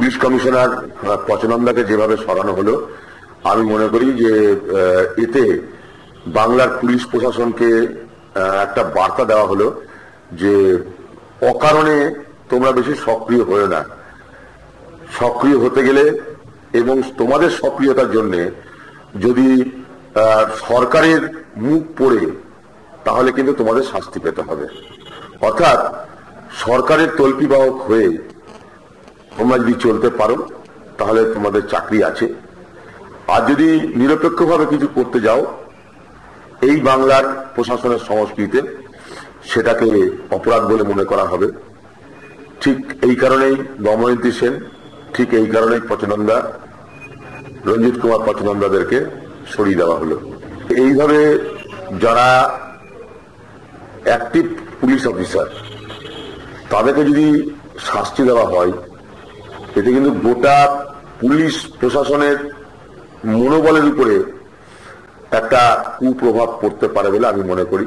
Police commissioner পচনন্দাকে যেভাবে সরানো হলো, আমি মনে করি যে এতে বাংলার পুলিশ প্রশাসনকে একটা বার্তা দেওয়া হলো যে অকারণে তোমরা বেশি সক্রিয় হয়ে না। সক্রিয় হতে গেলে এবং তোমাদের সক্রিয়তার জন্য যদি সরকারের মুখ পড়ে তাহলে কিন্তু তোমাদের শাস্তি পেতে হবে। অর্থাৎ সরকারের তল্পিবাহক হয়ে তোমরা যদি চলতে পারো তাহলে তোমাদের চাকরি আছে, আর যদি নিরপেক্ষভাবে কিছু করতে যাও এই বাংলার প্রশাসনের সংস্কৃতিতে সেটাকে অপরাধ বলে মনে করা হবে। ঠিক এই কারণেই দময়ন্তী সেন, ঠিক এই কারণেই পচনন্দা, রঞ্জিত কুমার পচনন্দাদেরকে সরিয়ে দেওয়া হলো। এইভাবে যারা অ্যাক্টিভ পুলিশ অফিসার তাদেরকে যদি শাস্তি দেওয়া হয় এতে কিন্তু গোটা পুলিশ প্রশাসনের মনোবলের উপরে একটা কুপ্রভাব পড়তে পারে বলে আমি মনে করি।